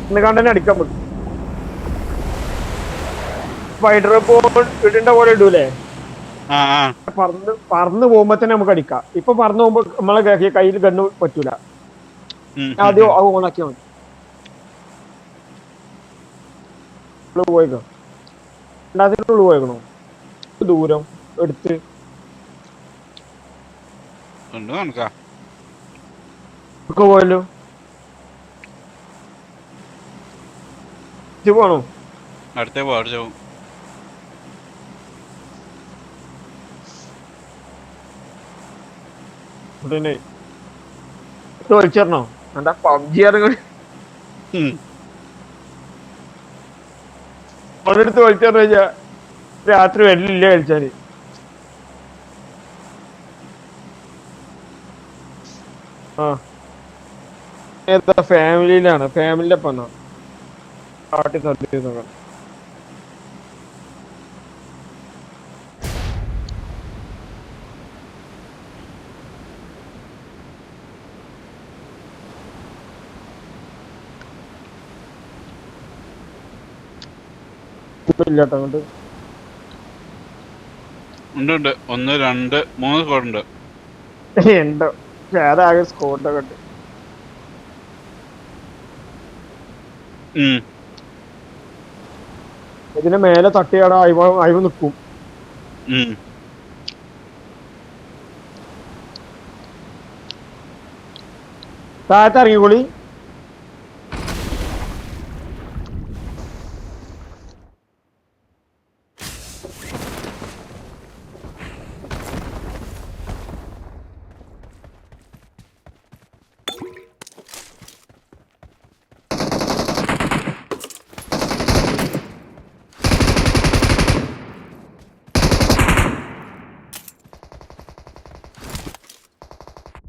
ഇന്ന് കണ്ടന്നെ അടിക്കാൻ പറ്റും. സ്പൈഡർ ഇടേണ്ട പോലെ ഇടൂലേ? പറന്ന് പോകുമ്പോ തന്നെ നമുക്ക് അടിക്കാം. ഇപ്പൊ പറന്ന് പോകുമ്പോ നമ്മളെ കയ്യിൽ ഗണ്ണ് പറ്റൂല. ആദ്യം അത് ഓണാക്കിയാൽ മതി. പോയിക്കോ, രണ്ടാമത്തിനുള്ളിൽ പോയിക്കണോ? ദൂരം എടുത്ത് പോയല്ലോ. പോണോ? അടുത്തേ പോ. വിളിച്ചോ? എന്താ പബ്ജി ഇറങ്ങി അതെടുത്ത് വിളിച്ചോന്ന് ചോദിച്ചാ രാത്രി വരില്ല കളിച്ചാല്. ആ ഏതാ ഫാമിലിയിലാണ്? ഫാമിലിന്റെ ഒപ്പം കാട്ടി ശ്രദ്ധിച്ചു. ഇല്ലാട്ടോ അങ്ങോട്ട് ഉണ്ട്. 1 2 3 സ്കോഡ് ഉണ്ട്. ഉണ്ടോ? അതാകെ സ്കോട്ടൊക്കെ ഉണ്ട്. ഇതിന് മേലെ തട്ടിയാടാ അയവ് നിക്കും. താഴത്ത് ഇറങ്ങിക്കോളി.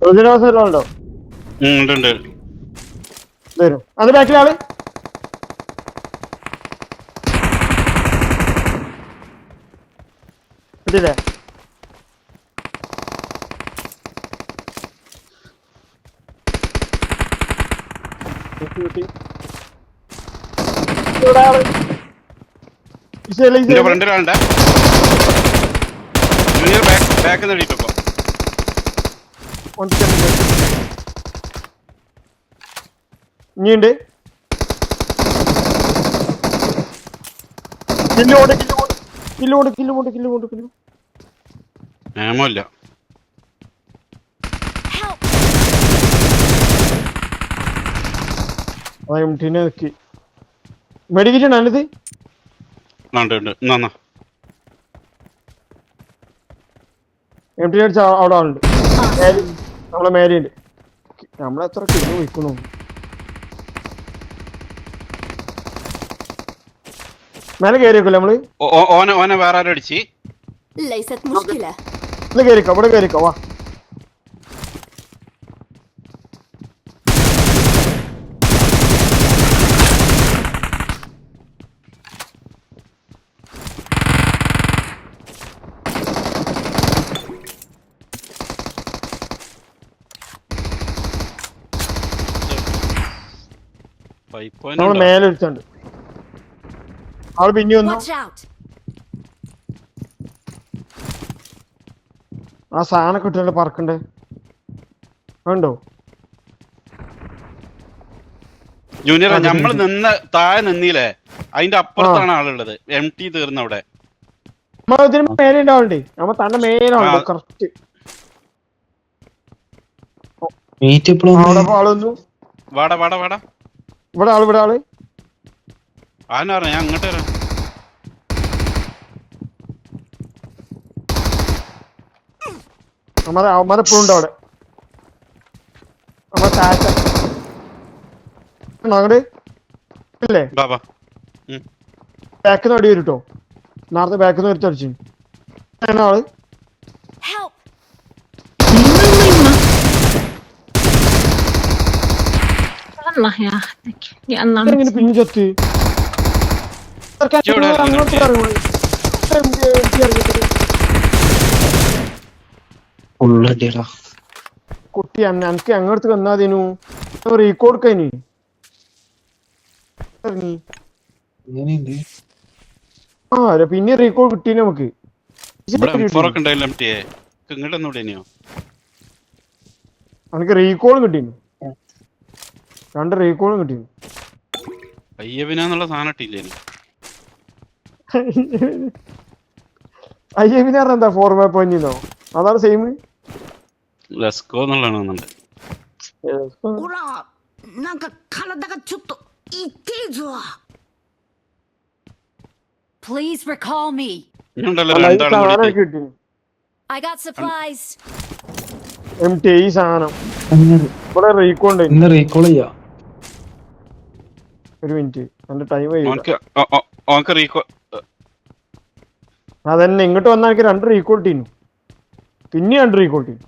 ഉണ്ടോ? വരും. അത് ബാക്കിലാള് കിട്ടില്ലേ? ഇനിയുണ്ട്. നിയമമില്ല. മെഡിക്കറ്റ് ആണിത്. അവിടെ ആളുണ്ട്. നമ്മളെ മേലെയുണ്ട്. നമ്മളെത്ര കിലോ വിൽക്കണു? മേലെ കയറിയേക്കല്ലേ നമ്മള്? ഓനെ വേറെ ആരും അടിച്ച് കേറിക്കോ. ഇവിടെ കേറിക്കോ. വാ. നമ്മള് മേലെ എടുത്തുണ്ട്. ആള് പിന്നെ വന്നു. ആ സാധനം കിട്ടുന്നുണ്ട്. പറക്കണ്ടേ ഉണ്ടോ? ജൂനിയർ നമ്മൾ നിന്ന് താഴെ നിന്നില്ലേ, അതിന്റെ അപ്പുറത്താണ് ആളുള്ളത്. MT തീർന്ന അവിടെ മേലെ ഉണ്ടാവണ്ടേ? നമ്മ തന്നെ മേലുണ്ടോ? കറക്റ്റ് ആളൊന്നു. ഇവിടെ ആള് ആന ഞാൻ അങ്ങോട്ട് വരാം. അവന്മാരെപ്പോഴും ഉണ്ട് അവിടെ. നമ്മളെ താഴത്തെ അങ്ങോട്ട് ഇല്ലേ? ബാക്കിൽ നിന്ന് അടി വരും കേട്ടോ. നേരത്തെ ബാക്കിൽ നിന്ന് എടുത്തടിച്ചു ആള്. ഇങ്ങനെ പിഞ്ചത്ത് കുട്ടി എനിക്ക് അങ്ങോട്ട് വന്നാതിനു റീകോഡ് കഴിഞ്ഞു. ഇറങ്ങി. ഇങ്ങനെയുണ്ട്. ആ പിന്നെ റീകോൾ കിട്ടി നമുക്ക്. ഇവിടെ M4 ഒക്കെ ഉണ്ടായില്ല MT ഇങ്ങോട്ടൊന്നും ഇടേനിയോ എനിക്ക് റീകോളും കിട്ടീന്. 2 റീകോളും കിട്ടീന്. അയ്യവിനാന്നുള്ള സാധനം ഇട്ടില്ലേനി IAV എന്താ 4.0 അതാണ് സെയിം. ലെസ്കോ എന്നുള്ളതാണ് വന്നിട്ട് Please recall me. ഇനിയുണ്ടല്ലോ രണ്ടാളും കൂടിയിട്ട് കിട്ടീന്. I got supplies. MT ഈ സാധനം അങ്ങനെ ഇവിടെ റീകോൾ ഉണ്ട്. ഇന്ന് റീകോൾ ചെയ്യാം. ഒരു മിനിറ്റ് എന്റെ ടൈം കഴിയില്ല. ഓനക്ക് റീകോ അതന്നെ ഇങ്ങോട്ട് വന്നാൽ എനിക്ക് 2 റീകോൾ ടീനു. പിന്നെ 2 റീകോൾ ടീം.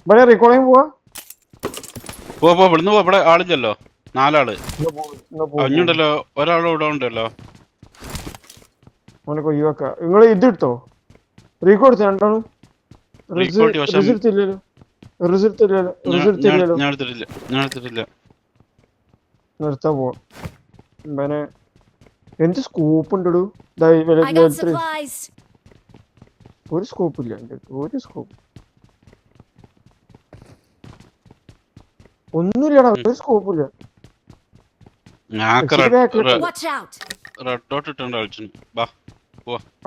ഇവിടെ റീകോൾ ചെയ്യാൻ പോവാ. ഇവിടുന്ന് ഇവിടെ ആളില്ലല്ലോ 4 ആള്. അഞ്ഞുണ്ടല്ലോ ഒരാളും ഇവിടെ ഉണ്ടല്ലോ. അവനൊക്കെ ഒഴിവാക്ക. നിങ്ങൾ ഇത് എടുത്തോ റീകോൾ എടുത്തോ രണ്ടാളും. റിസൾട്ട് ഇല്ലല്ലോ. ഞാൻ എടുത്തിട്ടില്ല. നിർത്താൻ പോവാ. പിന്നെ എന്ത് സ്കൂപ്പ് ഉണ്ടോ? I got supplies. ഒരു സ്കോപ്പ് ഇല്ല എന്റെ അടുത്ത്. ഒരു സ്കോപ്പ് ഒന്നുമില്ലടാ. ഒരു സ്കോപ്പ് ഇല്ല. Watch out. റെഡ് ഡോട്ട് ഇട്ടുണ്ട് കളിച്ചു. ബാ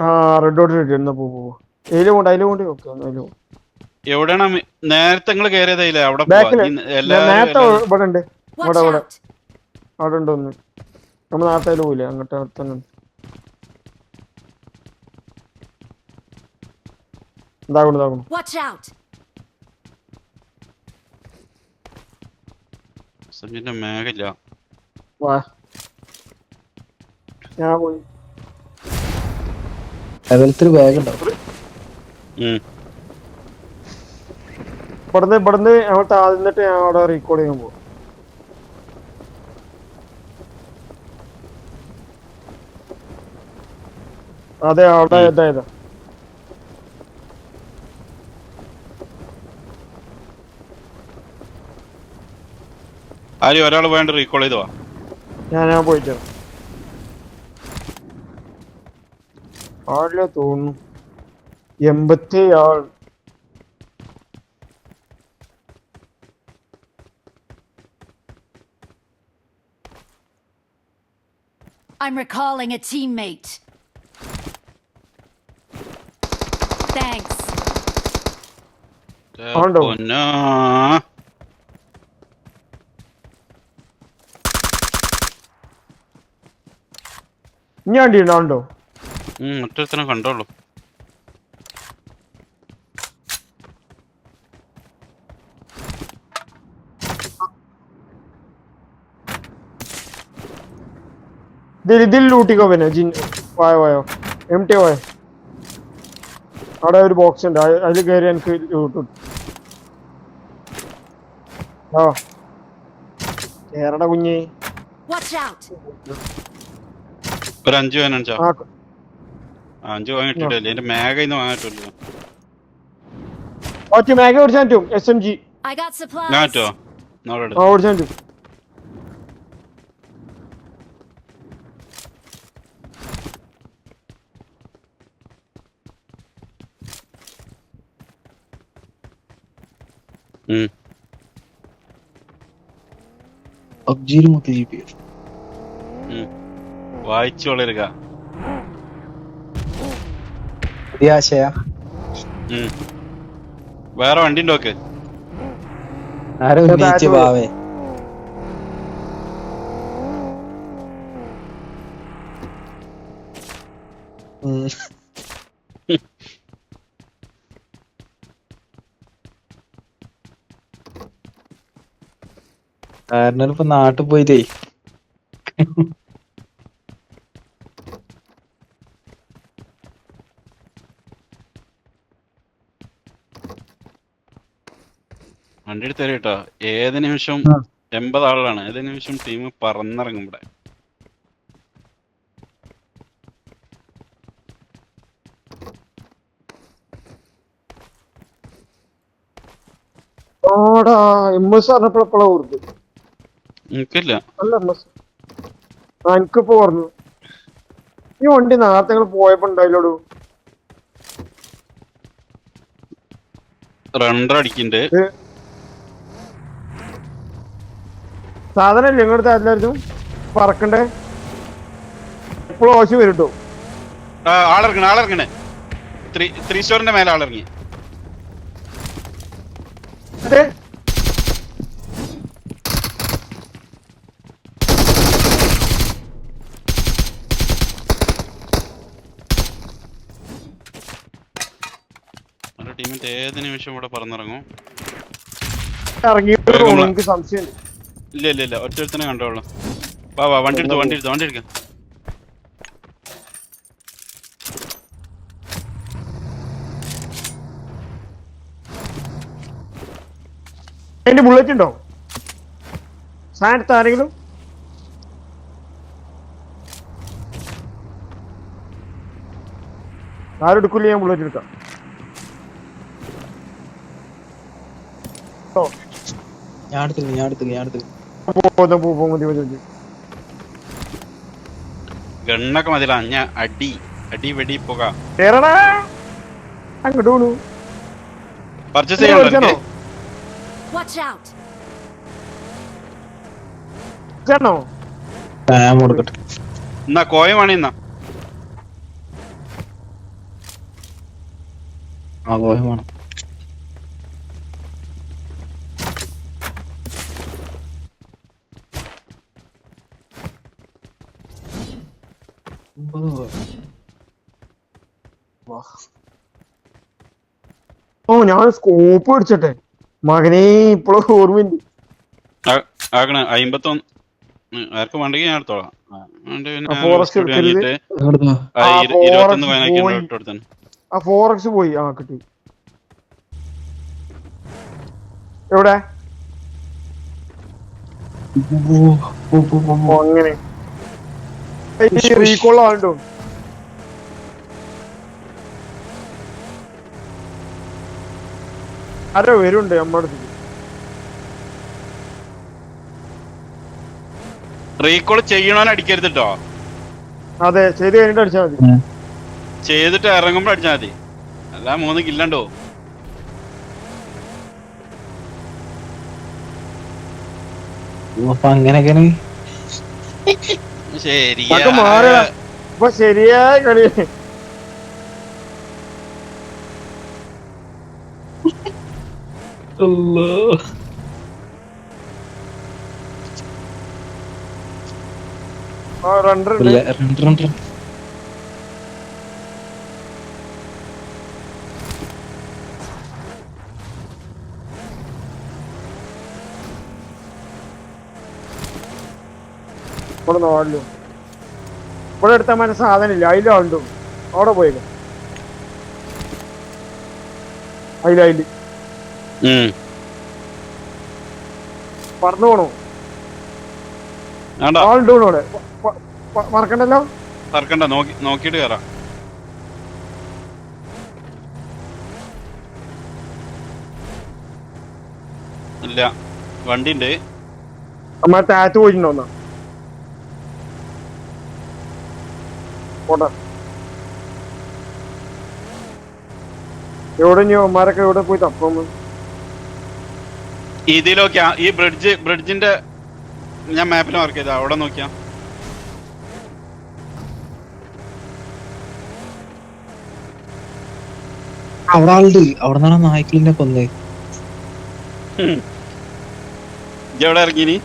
ആ റെഡ് ഡോട്ട് കിട്ടി. എന്നാ പോവാ. അതില് കൊണ്ട് ഓക്കെ. എവിടെയാണ് നേരത്തെ നിങ്ങൾ കയറിയതായില്ലേ അവിടെ ബാക്കില് എല്ലാരും നേരത്തെ ഇവിടെ ഉണ്ട്. Watch ഇവിടെ out. അവിടെ ഉണ്ട് ഒന്ന്. നമ്മൾ നേരത്തെ പോയില്ലേ അങ്ങോട്ട് അവിടെ തന്നെ ഉണ്ട്. ഇതാകണം. Watch out. സഞ്ജുന്റെ മേഘില്ല. വാ ഞാൻ പോയി. ലെവലത്തിൽ ബാഗ് ഉണ്ടാവും. ഇവിടുന്ന് അവിടെ താഴ്ന്നിട്ട് ഞാൻ അവിടെ റീകോൾ ചെയ്യാൻ പോകും. അതെ അവിടെ ഇതായതാ. ആരും ഒരാൾ വേണ്ട റീകോൾ ചെയ്തോ. ഞാൻ പോയിട്ട് ആളില്ല തോന്നുന്നു. 87 I'm recalling a teammate. Thanks. ആണ്ടോ? ഇനി വണ്ടി ഉണ്ടോ? മറ്റൊരുത്തനെ കണ്ടോളൂ. ഇതിൽ ലൂട്ടിക്കോ. പിന്നെ വായോ MT പോയോ. അവിടെ ഒരു ബോക്സ് ഉണ്ട്. അതിൽ കയറി എനിക്ക് ലൂട്ടും. ആ കേരള കുഞ്ഞേ. Watch out. ഒരു 5 വാങ്ങിച്ചോ. 5 വാങ്ങിട്ടില്ലേ. എന്റെ മേഘ ഇന്ന് വാങ്ങിട്ടില്ല. മേഘ ഓടിച്ചാൻ പറ്റും. SMG I got supplies. ഞാൻ പറ്റോ ഓടിച്ചാൻ പറ്റും. PUBG മൊത്തം GP വായിച്ചു വളരുക. ആശയ വേറെ വണ്ടി ഉണ്ടോക്ക്. ആരോ ഉന്നയിച്ച ഭാവേ. കാരണം ഇപ്പൊ നാട്ടിൽ പോയിട്ടേ വണ്ടി എടുത്ത് തരും കേട്ടോ. ഏത് നിമിഷം 80 ആളാണ്. ഏത് നിമിഷം ടീം പറന്നിറങ്ങും ഇവിടെ. ആടാ MS പറഞ്ഞപ്പോഴെപ്പോഴാ ഓർത്ത് എനിക്കില്ല. അല്ല MS എനിക്കിപ്പോ പറഞ്ഞു ഈ വണ്ടി നേരത്തെ പോയപ്പോ ഉണ്ടായില്ലോടു റണ്ടർ അടിക്കുന്നുണ്ട്. സാധനം ഇല്ല ഇങ്ങോട്ട് എല്ലാവരും പറക്കണ്ടേ എപ്പോഴും ഓശം വരും കേട്ടോ. ആളിറങ്ങണേ 3 സ്റ്റോറിന്റെ മേലെ ആളിറങ്ങി. നമ്മുടെ ടീമിന്റെ ഏത് നിമിഷം ഇവിടെ പറന്നിറങ്ങും. ഇറങ്ങി എനിക്ക് സംശയം ഇല്ല ഒറ്റ കണ്ടോളൂ. വാ വണ്ടി എടുക്കാം. അതിന്റെ ബുള്ളറ്റ് ഉണ്ടോ സാധനത്ത് ആരെങ്കിലും? ആരും എടുക്കില്ല, ഞാൻ ബുള്ളറ്റ് എടുക്കാം. ഞാൻ എടുത്തു. മതി. ഗണ്ണൊക്കെ മതില അഞ്ഞ അടി വെടി പോക അങ്ങോട്ട് പോണു. പർച്ചേസ് ചെയ്യണോ? Watch out! ചേട്ടനോ കൊടുക്കട്ടെ. എന്നാ കോയം വേണ വേണം. ഓ ഞാൻ സ്കോപ്പ് അടിച്ചട്ടെ മകനെ, ഇപ്പോഴും ഓർമ്മയുണ്ട്. ആക്കണ 51 ആർക്കും വേണ്ടെങ്കിൽ ഞാൻ എടുത്തോളാം. ഫോറസ്റ്റ് എടുക്കരുത്. 21 കോയിനാക്കി. ആ 4x പോയി. ആ കിട്ടി. എവിടെ? അങ്ങനെ റീകോൾ ആളുണ്ടോ? ആരോ വരുന്നുണ്ട് നമ്മുടെ അടുത്ത്. റീകോൾ ചെയ്യണോന്ന് അടിക്കരുത് കേട്ടോ. അതെ, ചെയ്ത് കഴിഞ്ഞിട്ട് അടിച്ചാൽ മതി. ചെയ്തിട്ട് ഇറങ്ങുമ്പോ അടിച്ചാൽ മതി. അല്ല 3 കില്ലണ്ടോ. അപ്പൊ അങ്ങനെയൊക്കെയാണ്. ഇപ്പൊ ശരിയായ കളി. റണ്ടർ ഇവിടെ നാളിലോ ഇവിടെ എടുത്താൽ മറ്റേ സാധനം ഇല്ല, അതിലാളുണ്ടോ? അവിടെ പോയില്ല. അതില് പറന്നു പോണോ? ആളുണ്ടോ ഇവിടെ? മറക്കണ്ടല്ലോ. മറക്കണ്ട, നോക്കിട്ട് കയറാം. ഇല്ല, വണ്ടി ഉണ്ട്. അമ്മ താറ്റ് പോയിട്ടുണ്ടോന്നാ എവിടെ അമ്മമാരൊക്കെ എവിടെ പോയി തപ്പുന്നു? ഇതിലൊക്കെയാ ഈ ബ്രിഡ്ജിന്റെ ഞാൻ മാപ്പിൽ മാർക്ക് ചെയ്താ അവിടെ നോക്കിയാ. അവിടെ ആളുണ്ട്. അവിടെ നിന്നാണ് നായ്ക്കളിനെ കൊന്നേ. എവിടെ ഇറങ്ങിനി?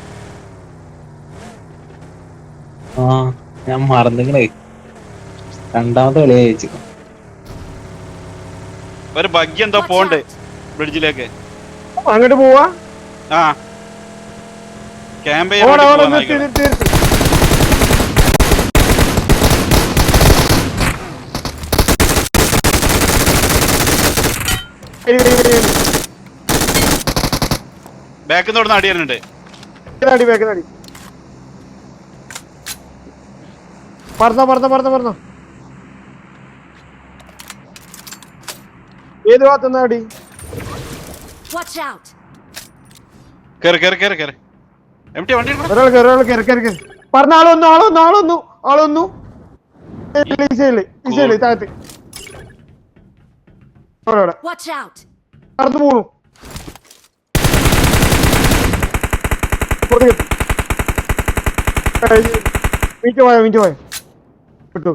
ആ ഞാൻ മറന്നിക്കണേ. രണ്ടാമത്തെ കളി ജയിച്ചു. ഒരു ബഗ്ഗി എന്തോ പോണ്ട് ബ്രിഡ്ജിലേക്ക്. അങ്ങോട്ട് പോവാ. ആ ക്യാമ്പ് ബാക്കിൽ നിന്ന് അടി വരുന്നുണ്ട്. പറഞ്ഞോ ഏത് ഭാഗത്തുനിന്ന് അടി? Watch out! കേറ് കേറ് കേറ് കേറ് എംടി വണ്ടി എടുക്കണം. ഒരാൾ കയറി പറഞ്ഞ ആളൊന്നു താഴത്ത് അവിടെ Watch out! നടന്നു പോണു മിനിറ്റ് പോയോ വിട്ടു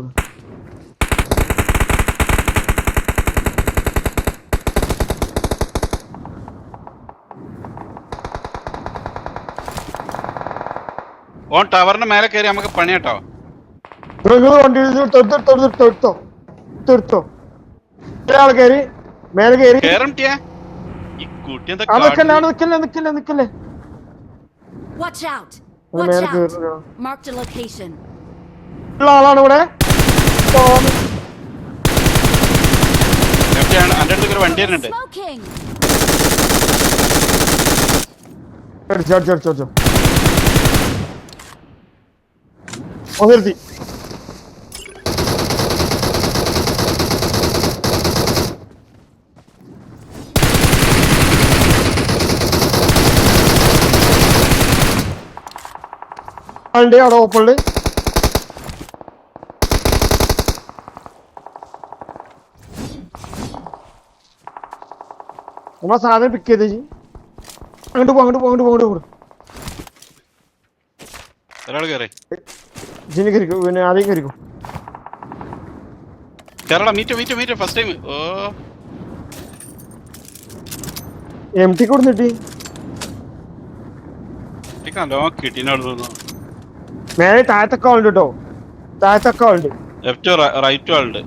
ഓൻ ടവറിന്റെ മേലെ കയറി നമുക്ക് പണി കേട്ടോ. വണ്ടി തീർത്തോ ഒരാൾ കയറി മേലെ കയറി കേറംട്ടിയാ ഈ കുട്ടി എന്താ നിക്കല്ലേ Watch out! മേലെ Watch out! കയറി Marked a location. ഉള്ള ആളാണ് ഇവിടെ എംടിയാണ് അന്റെ അടുത്ത് ഒരു വണ്ടി വരുന്നുണ്ട്. Smoking! അടിച്ചോ നിർത്തി ആളുണ്ട് അവിടെ ഓപ്പണില് നമ്മളെ സാധനം പിക്ക് ചെയ്ത് അങ്ങോട്ട് പോ ഒരാൾ കയറി ജിനി കയറിക്കും പിന്നെ ആദ്യം കയറിക്കും കേരള മീറ്റ് ഫസ്റ്റ് ടൈം. ഓ MT കൊടുത്തിട്ട് ലോ കിട്ടിനോട് മേലെ താഴത്തൊക്കെ ആളുണ്ട് കേട്ടോ താഴത്തൊക്കെ ആളുണ്ട് ലെഫ്റ്റ് റൈറ്റും ആളുണ്ട്.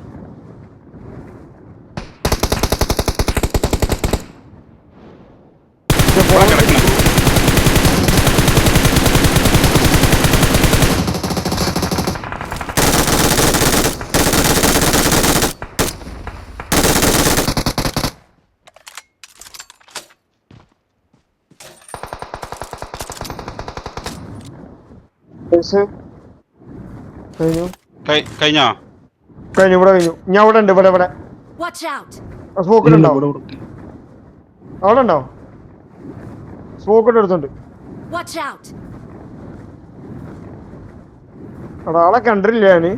കിടക്കണം കഴിഞ്ഞോ ഇവിടെ കഴിഞ്ഞു ഞാൻ അവിടെ ഉണ്ട് ഇവിടെ Watch out! സ്മോക്കിലുണ്ടോ അവിടെ ഉണ്ടോ സ്മോക്കിന്റെ അടുത്തുണ്ട് Watch out! അവിടെ ആളെ കണ്ടില്ല ഞാന്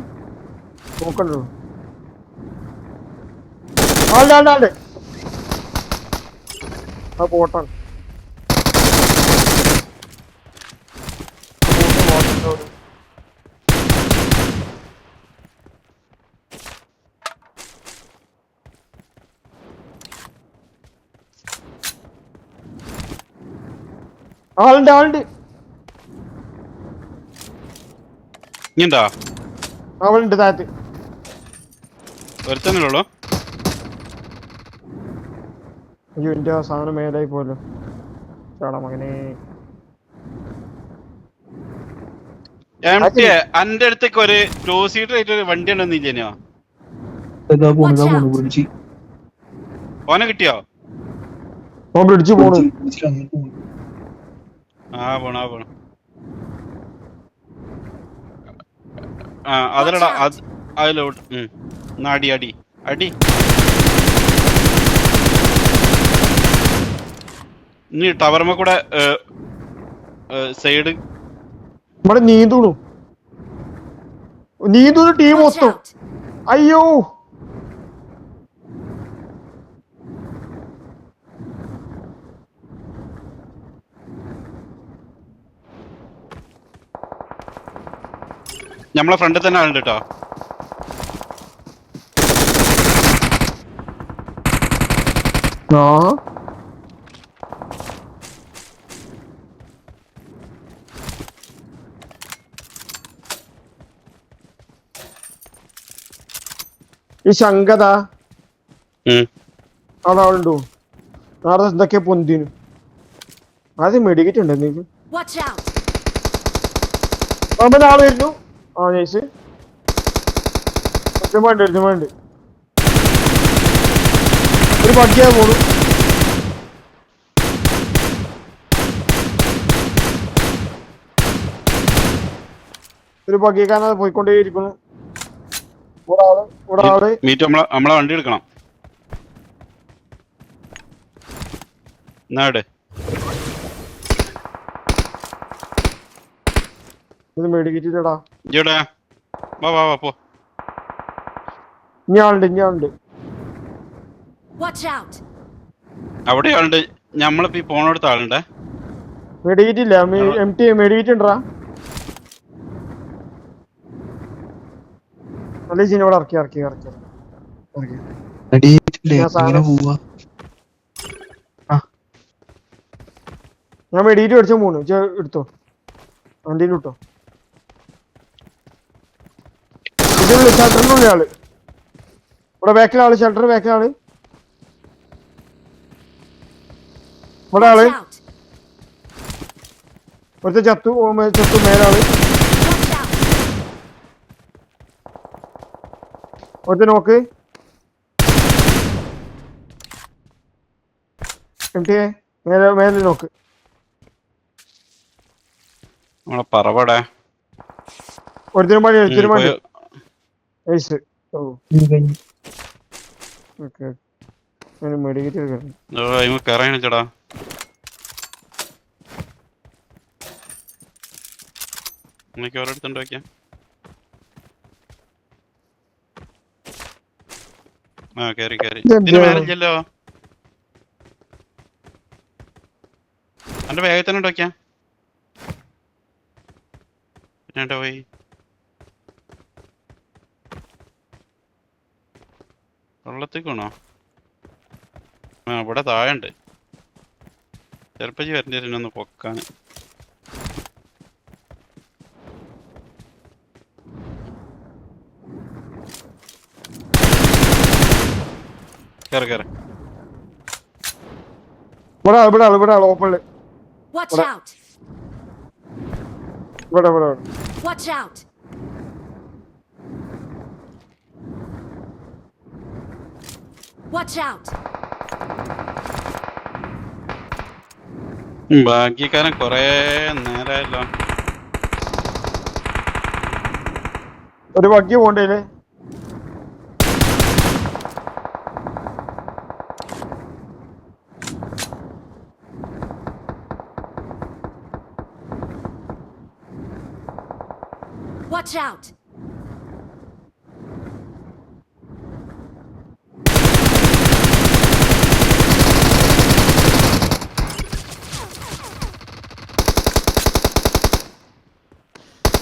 നോക്കണ്ടോ ആളുടെ ആ പോട്ടാണ് ആളുണ്ട് ഇനിയുണ്ടോ? അവളുണ്ട് താഴത്ത് ഒരുത്തന്നല്ലോ. അയ്യോ എന്റെ ആ സാധനം മേലായി പോലോ ചാടാ മകനെ. അന്റെ അടുത്തേക്ക് ഒരു 2 സീറ്റർ ആയിട്ട് ഒരു വണ്ടി ഉണ്ടെന്നില്ലേനോ? ഓനെ കിട്ടിയോ? ബ്രിഡ്ജ് പോണു പോണ അതിലടാ അതിലോട്ട് അടി ഇനി ടവർമ കൂടെ സൈഡ് ഇവിടെ നീന്തൂണു ടീം Watch മൊത്തം. out! അയ്യോ നമ്മളെ ഫ്രണ്ടിൽ തന്നെ ആളുണ്ട് കേട്ടോ. ഈ ശങ്കത ആളുണ്ടോ നാളെ എന്തൊക്കെയാ പൊന്തിനു ആദ്യം മെഡിക്കറ്റ് ഉണ്ട് നിങ്ങൾക്ക് Watch out! ആള് വരുന്നു. ആ നൈസ് ഒരുപാട് ഒരു ബഗ്ഗിയാ പോണു. ഒരു ബഗ്ഗിക്കാരനത് പോയിക്കൊണ്ടേയിരിക്കുന്നു. ഒരാള് മീറ്റ് നമ്മളെ വണ്ടി എടുക്കണം. എന്നാട് ഇത് മേടിക്കിട്ടില്ലടാ. ഇയ്യോടെ വാ വാ വാ പോ. ഇനി ആളുണ്ട്. Watch out! അവിടെ ആളുണ്ട്. ഞമ്മളിപ്പോ ഈ പോണടുത്ത ആളുണ്ടേ. മേടിക്കിട്ടില്ല. MT മേടിക്കിട്ടുണ്ടാ. നല്ല ചീന ഇവിടെ ഇറക്കി. എങ്ങനെ പോവാ? ഞാൻ മേടിക്കിട്ട് മേടിച്ച 3 എടുത്തോ. വണ്ടിയിൽ വിട്ടോ. ഇതിനുള്ള ഷട്ടറിനുള്ള ആള് ഇവിടെ ബാക്കിലാള്. ഷട്ടർ ബാക്കിലാള്. ഇവിടെ ആള് Watch out! ഒരുത്ത ചത്തു മേലാള്. Watch out! ഒരുത്ത നോക്ക്. MT മേലെ നോക്ക്. നമ്മളെ പറവടെ ഒരുത്തിനും പണി ഐസ്. ഓ ഓക്കെ. മേടിക്കിട്ട് കയറാൻ ചേടാ. എനിക്ക് ഓരോരുത്തണ്ട് വയ്ക്കാം. ആ കേറി ഇതിന് മേലല്ലോ. എന്റെ വേഗത്തിനോട് വയ്ക്കാം. പിന്നെ പോയി വെള്ളത്തേക്കാണോ? ആ ഇവിടെ താഴെണ്ട്. ചെറുപ്പച്ചി വരേണ്ടി വരും ഒന്ന് പൊക്കാൻ. കേറ് ഇവിടെ ഓപ്പണില്. Watch out! ഇവിടെ Watch out! Watch out! ബാക്കിക്കാരൻ കൊറേ നേരായല്ലോ. ഒരു ബഗ്ഗി പോണ്ടേല്. Watch out!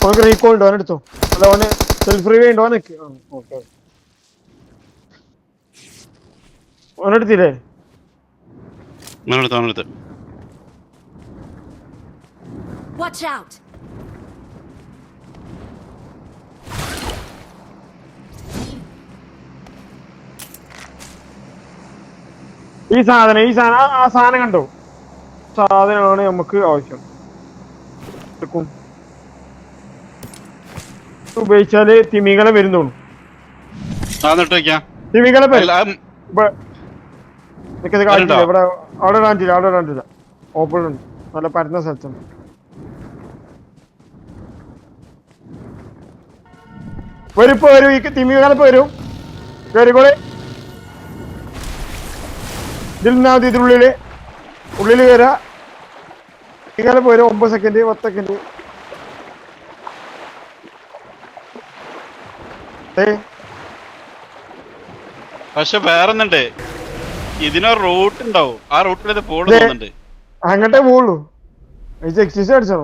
അവനക്ക് റീകോൾ ഉണ്ട്. അവനെടുത്തോ. അല്ല അവന് സെൽഫ് റിവൈവ് ഉണ്ട്. അവനക്ക് ഓക്കെ. അവനെടുത്തില്ലേ? Watch out! ഈ സാധനം ആ സാധനം കണ്ടോ? സാധനമാണ് നമുക്ക് ആവശ്യം. ഉപയോഗിച്ചാല് തിമികളെ വരുന്നുള്ളൂ. തിമികളെ കാണില്ല. ഇവിടെ അവിടെ കാണില്ല. ഓപ്പൺ ഉണ്ട്. നല്ല പരന്ന സ്ഥലത്തുണ്ട്. വരും ഈ തിമികളെ വരും. കയറിക്കോളെ. ഇതിൽ നിന്നാ മതി. ഉള്ളില് കയറാ. തിമികളെ വരും. 9 സെക്കൻഡ് 10 സെക്കൻഡ്. പക്ഷെ വേറൊന്നുണ്ട്. ഇതിനൊരു റൂട്ട് ഉണ്ടാവും. ആ റൂട്ടിൽ പോകുന്നുണ്ട്. അങ്ങോട്ടേ പോവുള്ളൂ. എക്സൈസ് അടിച്ചോ.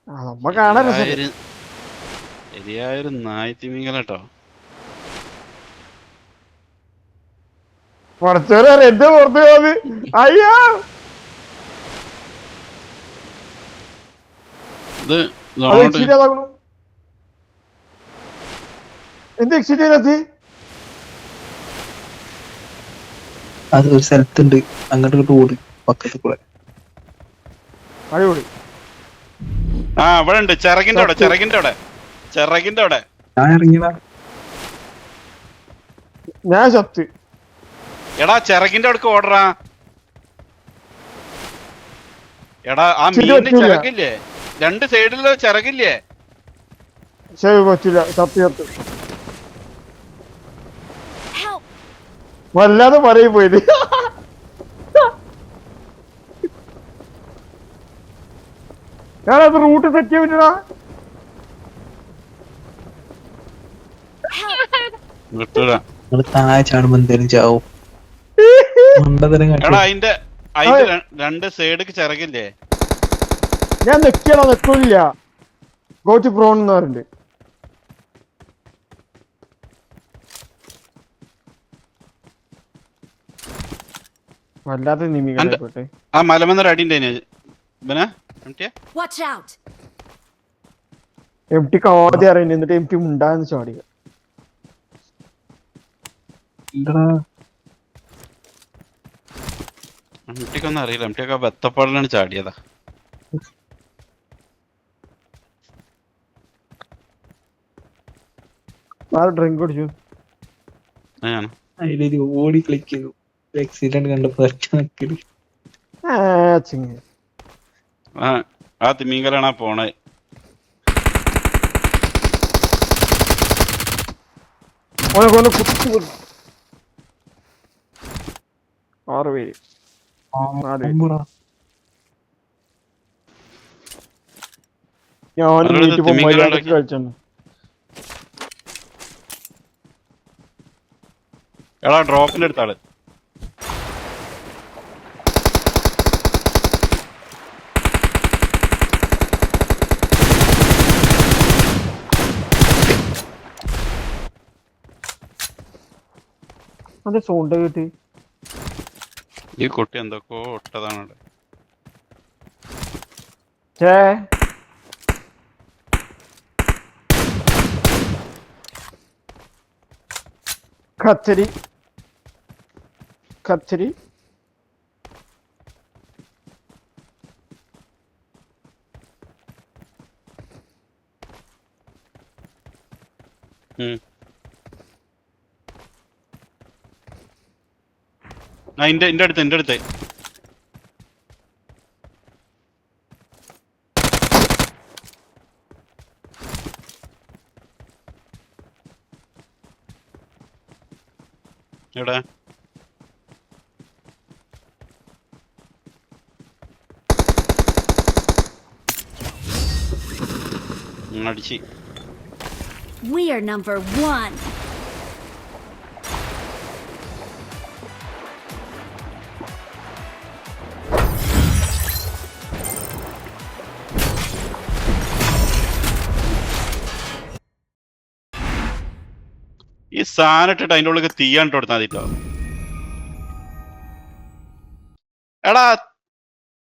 നമ്മ കാണാൻ ശരിയായൊരു നായ് തിമിംഗലട്ടോ. പഠിച്ചവരെ എന്റെ പുറത്ത് പോയത്. അയ്യോ എന്ത് എക്സിറ്റ് ചെയ്തത്? അത് ഒരു സ്ഥലത്തുണ്ട്. അങ്ങോട്ട് ഓടി പക്കത്ത് കൂടെ. അടിപൊളി. ആ അവിടെ ഉണ്ട്. ചിറകിന്റെ അവിടെ ഞാൻ ഇറങ്ങിയതാ. ഞാൻ ചത്ത്. എടാ ചിറകിന്റെ അവിടേക്ക് ഓടറാ. എടാ ആ മീനിന്റെ ചിറകില്ലേ? 2 സൈഡില് ചിറകില്ലേ? ശരി പറ്റില്ല. ചത്ത് വല്ലാതെ പറയും പോയത്. ഞാനത് റൂട്ട് സെറ്റ് ചെയ്യാൻ പറ്റടാ. കിട്ടൂല. നിങ്ങള് താഴെ ചാടുമ്പോ എന്തേലും ചാവും. മണ്ടത്തരം എടാ കാട്ടി. അതിന്റെ രണ്ട് സൈഡിക്ക് ചിറകില്ലേ? ഞാൻ നിക്കണോ നിക്കില്ല. ഗോച്ച് പ്രോൺ എന്ന് പറഞ്ഞിട്ട് വല്ലാത്ത നിമികളെ. ആ മലമെന്നൊരു അടിന്റെ ഇവനാ എംടിയാ? Watch out! എംടിക്ക് ആദ്യം അറിയുന്നത് എന്നിട്ട് എംടി ഉണ്ടാന്ന് ചാടിയ. ഇല്ലടാ. എംടിക്കൊന്നും അറിയില്ല. എംടിയൊക്കെ ബത്തപ്പാടിലാണ് ചാടിയതാ. ഡ്രിങ്ക് കുടിച്ചു. അതിലൊരു ഓടി ക്ലിക്ക് ചെയ്തു. ആക്സിഡന്റ് കണ്ടപ്പോ നിക്കല്. ചിങ്ങ ആ തിമീങ്കലാണ് പോണേ. ഓനെ കുത്തി 6 പേര്. ഞാൻ കളിച്ചു. എടാ ഡ്രോപ്പിന്റെ അടുത്താള്. അത് സൗണ്ട് കിട്ടി. ഈ കുട്ടി എന്തൊക്കെയോ ഇട്ടതാണ് അവിടെ. കച്ചരി കച്ചരി എന്റെ അടുത്ത് എവിടെ അടിച്ച്. We are number 1. ഈ സാധനം ഇട്ടിട്ട് അതിൻ്റെ ഉള്ളിൽ തീയാണ്ട് കൊടുത്താൽ മതിട്ടോ. എടാ